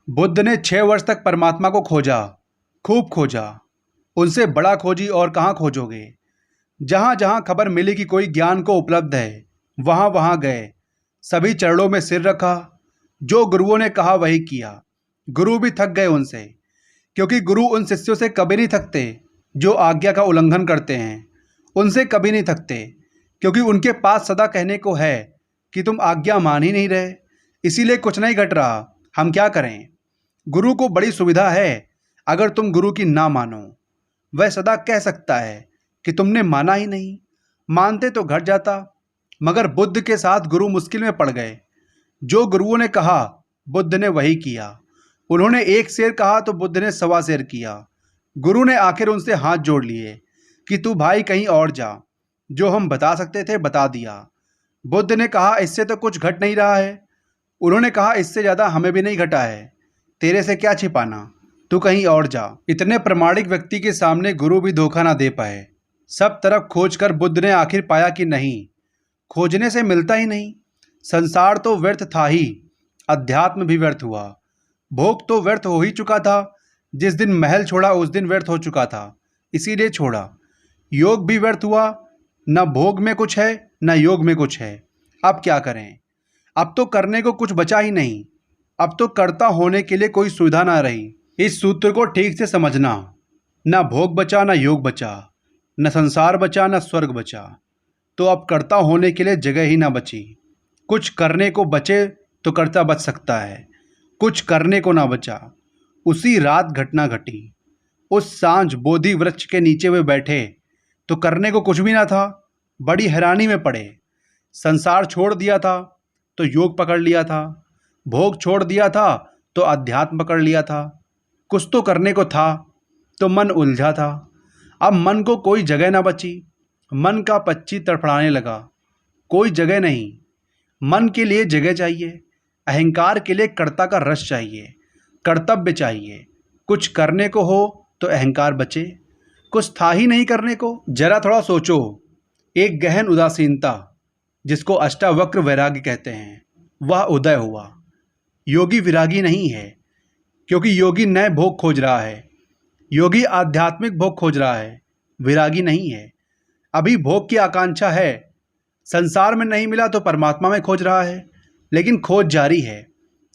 बुद्ध ने 6 वर्ष तक परमात्मा को खोजा, खूब खोजा। उनसे बड़ा खोजी और कहाँ खोजोगे। जहाँ जहाँ खबर मिली कि कोई ज्ञान को उपलब्ध है, वहाँ वहाँ गए। सभी चरणों में सिर रखा। जो गुरुओं ने कहा वही किया। गुरु भी थक गए उनसे, क्योंकि गुरु उन शिष्यों से कभी नहीं थकते जो आज्ञा का उल्लंघन करते हैं। उनसे कभी नहीं थकते, क्योंकि उनके पास सदा कहने को है कि तुम आज्ञा मान ही नहीं रहे, इसीलिए कुछ नहीं घट रहा, हम क्या करें। गुरु को बड़ी सुविधा है। अगर तुम गुरु की ना मानो, वह सदा कह सकता है कि तुमने माना ही नहीं। मानते तो घट जाता। मगर बुद्ध के साथ गुरु मुश्किल में पड़ गए। जो गुरुओं ने कहा बुद्ध ने वही किया। उन्होंने 1 शेर कहा तो बुद्ध ने 1.25 शेर किया। गुरु ने आखिर उनसे हाथ जोड़ लिए कि तू भाई कहीं और जा। जो हम बता सकते थे बता दिया। बुद्ध ने कहा इससे तो कुछ घट नहीं रहा है। उन्होंने कहा इससे ज़्यादा हमें भी नहीं घटा है। तेरे से क्या छिपाना, तू कहीं और जा। इतने प्रामाणिक व्यक्ति के सामने गुरु भी धोखा ना दे पाए। सब तरफ खोज कर बुद्ध ने आखिर पाया कि नहीं, खोजने से मिलता ही नहीं। संसार तो व्यर्थ था ही, अध्यात्म भी व्यर्थ हुआ। भोग तो व्यर्थ हो ही चुका था। जिस दिन महल छोड़ा उस दिन व्यर्थ हो चुका था, इसीलिए छोड़ा। योग भी व्यर्थ हुआ। न भोग में कुछ है न योग में कुछ है। अब क्या करें। अब तो करने को कुछ बचा ही नहीं। अब तो कर्ता होने के लिए कोई सुविधा ना रही। इस सूत्र को ठीक से समझना। न भोग बचा न योग बचा, न संसार बचा न स्वर्ग बचा। तो अब कर्ता होने के लिए जगह ही ना बची। कुछ करने को बचे तो कर्ता बच सकता है। कुछ करने को ना बचा। उसी रात घटना घटी। उस सांझ बोधि वृक्ष के नीचे वे बैठे तो करने को कुछ भी ना था। बड़ी हैरानी में पड़े। संसार छोड़ दिया था तो योग पकड़ लिया था। भोग छोड़ दिया था तो अध्यात्म पकड़ लिया था। कुछ तो करने को था तो मन उलझा था। अब मन को कोई जगह ना बची। मन का पक्षी तड़फड़ाने लगा। कोई जगह नहीं। मन के लिए जगह चाहिए। अहंकार के लिए कर्ता का रस चाहिए। कर्तव्य चाहिए। कुछ करने को हो तो अहंकार बचे। कुछ था ही नहीं करने को। जरा थोड़ा सोचो। एक गहन उदासीनता, जिसको अष्टावक्र वैराग्य कहते हैं, वह उदय हुआ। योगी विरागी नहीं है, क्योंकि योगी नए भोग खोज रहा है। योगी आध्यात्मिक भोग खोज रहा है, विरागी नहीं है। अभी भोग की आकांक्षा है। संसार में नहीं मिला तो परमात्मा में खोज रहा है, लेकिन खोज जारी है।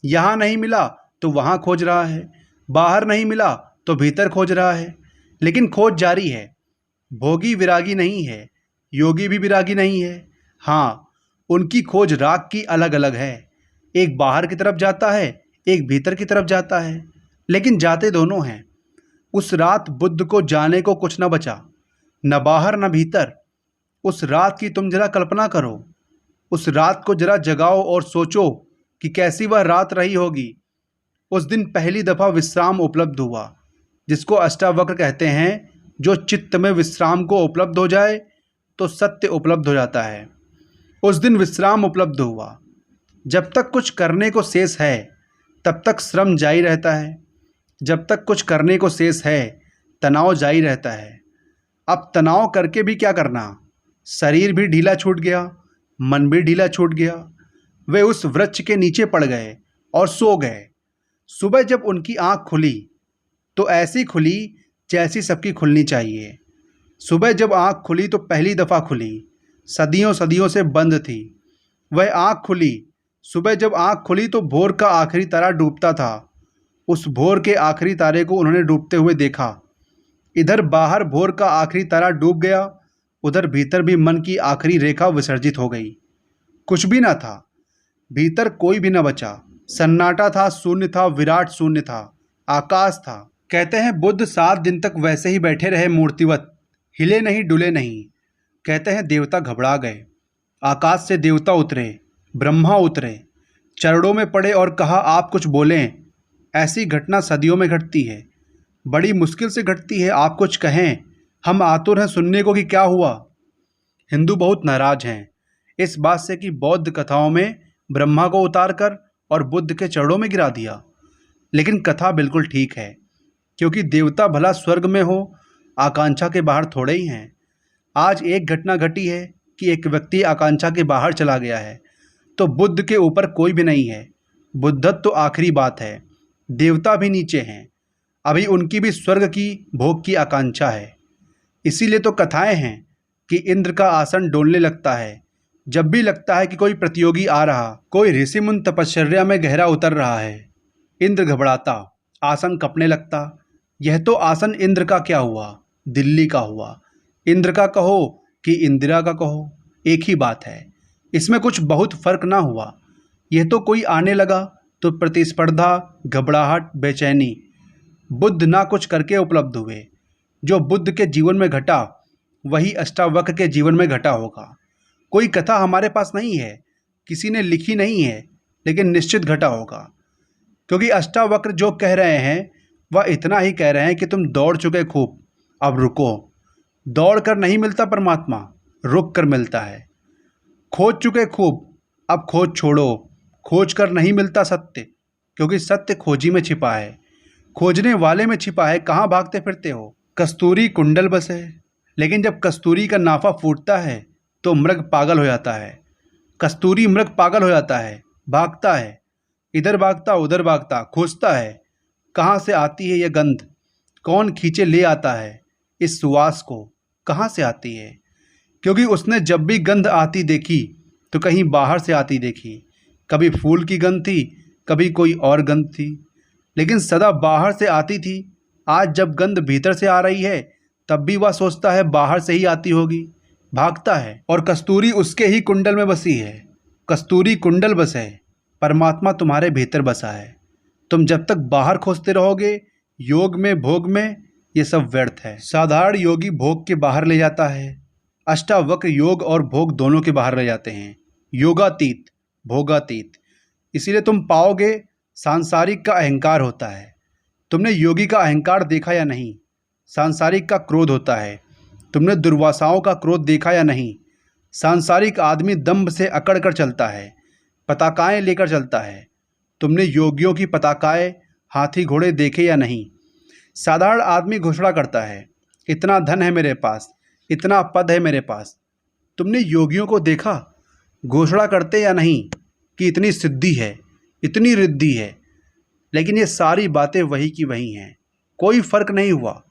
यहाँ नहीं मिला तो वहाँ खोज रहा है। बाहर नहीं मिला तो भीतर खोज रहा है, लेकिन खोज जारी है। भोगी विरागी नहीं है, योगी भी विरागी नहीं है। हाँ, उनकी खोज राग की अलग अलग है। एक बाहर की तरफ जाता है, एक भीतर की तरफ जाता है, लेकिन जाते दोनों हैं। उस रात बुद्ध को जाने को कुछ न बचा, न बाहर न भीतर। उस रात की तुम जरा कल्पना करो। उस रात को जरा जगाओ और सोचो कि कैसी वह रात रही होगी। उस दिन पहली दफ़ा विश्राम उपलब्ध हुआ, जिसको अष्टावक्र कहते हैं। जो चित्त में विश्राम को उपलब्ध हो जाए तो सत्य उपलब्ध हो जाता है। उस दिन विश्राम उपलब्ध हुआ। जब तक कुछ करने को शेष है तब तक श्रम जारी रहता है। जब तक कुछ करने को शेष है तनाव जारी रहता है। अब तनाव करके भी क्या करना। शरीर भी ढीला छूट गया, मन भी ढीला छूट गया। वे उस वृक्ष के नीचे पड़ गए और सो गए। सुबह जब उनकी आँख खुली तो ऐसी खुली जैसी सबकी खुलनी चाहिए। सुबह जब आँख खुली तो पहली दफ़ा खुली, सदियों सदियों से बंद थी। वह आँख खुली। सुबह जब आँख खुली तो भोर का आखिरी तारा डूबता था। उस भोर के आखिरी तारे को उन्होंने डूबते हुए देखा। इधर बाहर भोर का आखिरी तारा डूब गया, उधर भीतर भी मन की आखिरी रेखा विसर्जित हो गई। कुछ भी ना था, भीतर कोई भी न बचा। सन्नाटा था, शून्य था, विराट शून्य था, आकाश था। कहते हैं बुद्ध 7 दिन तक वैसे ही बैठे रहे मूर्तिवत, हिले नहीं डुले नहीं। कहते हैं देवता घबरा गए। आकाश से देवता उतरे, ब्रह्मा उतरे, चरणों में पड़े और कहा आप कुछ बोलें। ऐसी घटना सदियों में घटती है, बड़ी मुश्किल से घटती है। आप कुछ कहें, हम आतुर हैं सुनने को कि क्या हुआ। हिंदू बहुत नाराज हैं इस बात से कि बौद्ध कथाओं में ब्रह्मा को उतार कर और बुद्ध के चरणों में गिरा दिया। लेकिन कथा बिल्कुल ठीक है, क्योंकि देवता भला स्वर्ग में हो, आकांक्षा के बाहर थोड़े ही हैं। आज एक घटना घटी है कि एक व्यक्ति आकांक्षा के बाहर चला गया है, तो बुद्ध के ऊपर कोई भी नहीं है। बुद्धत्व तो आखिरी बात है। देवता भी नीचे हैं, अभी उनकी भी स्वर्ग की भोग की आकांक्षा है। इसीलिए तो कथाएं हैं कि इंद्र का आसन डोलने लगता है जब भी लगता है कि कोई प्रतियोगी आ रहा, कोई ऋषि मुनि तपश्चर्या में गहरा उतर रहा है। इंद्र घबराता, आसन कँपने लगता। यह तो आसन इंद्र का क्या हुआ, दिल्ली का हुआ। इंद्र का कहो कि इंदिरा का कहो, एक ही बात है, इसमें कुछ बहुत फर्क ना हुआ। यह तो कोई आने लगा तो प्रतिस्पर्धा, घबराहट, बेचैनी। बुद्ध ना कुछ करके उपलब्ध हुए। जो बुद्ध के जीवन में घटा वही अष्टावक्र के जीवन में घटा होगा। कोई कथा हमारे पास नहीं है, किसी ने लिखी नहीं है, लेकिन निश्चित घटा होगा। क्योंकि अष्टावक्र जो कह रहे हैं वह इतना ही कह रहे हैं कि तुम दौड़ चुके खूब, अब रुको। दौड़ कर नहीं मिलता परमात्मा, रुक कर मिलता है। खोज चुके खूब, अब खोज छोड़ो। खोज कर नहीं मिलता सत्य, क्योंकि सत्य खोजी में छिपा है, खोजने वाले में छिपा है। कहाँ भागते फिरते हो? कस्तूरी कुंडल बसे, लेकिन जब कस्तूरी का नाफा फूटता है तो मृग पागल हो जाता है। कस्तूरी मृग पागल हो जाता है, भागता है, इधर भागता उधर भागता, खोजता है कहाँ से आती है यह गंध, कौन खींचे ले आता है इस सुवास को, कहाँ से आती है। क्योंकि उसने जब भी गंध आती देखी तो कहीं बाहर से आती देखी। कभी फूल की गंध थी, कभी कोई और गंध थी, लेकिन सदा बाहर से आती थी। आज जब गंध भीतर से आ रही है तब भी वह सोचता है बाहर से ही आती होगी, भागता है। और कस्तूरी उसके ही कुंडल में बसी है। कस्तूरी कुंडल बसे, परमात्मा तुम्हारे भीतर बसा है। तुम जब तक बाहर खोजते रहोगे, योग में भोग में, ये सब व्यर्थ है। साधारण योगी भोग के बाहर ले जाता है, अष्टावक्र योग और भोग दोनों के बाहर ले जाते हैं। योगातीत, भोगातीत। इसीलिए तुम पाओगे सांसारिक का अहंकार होता है। तुमने योगी का अहंकार देखा या नहीं? सांसारिक का क्रोध होता है। तुमने दुर्वासाओं का क्रोध देखा या नहीं? सांसारिक आदमी दंभ से अकड़ कर चलता है, पताकाएं लेकर चलता है। तुमने योगियों की पताकाएं, हाथी घोड़े देखे या नहीं? साधारण आदमी घोषणा करता है, इतना धन है मेरे पास, इतना पद है मेरे पास। तुमने योगियों को देखा घोषणा करते या नहीं कि इतनी सिद्धि है, इतनी रिद्धि है? लेकिन ये सारी बातें वही की वही हैं, कोई फर्क नहीं हुआ।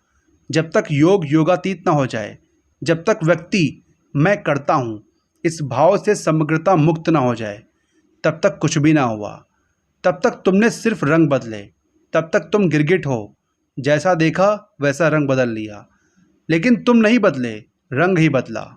जब तक योग योगातीत ना हो जाए, जब तक व्यक्ति मैं करता हूँ इस भाव से समग्रता मुक्त ना हो जाए, तब तक कुछ भी ना हुआ। तब तक तुमने सिर्फ रंग बदले, तब तक तुम गिरगिट हो, जैसा देखा वैसा रंग बदल लिया। लेकिन तुम नहीं बदले, रंग ही बदला।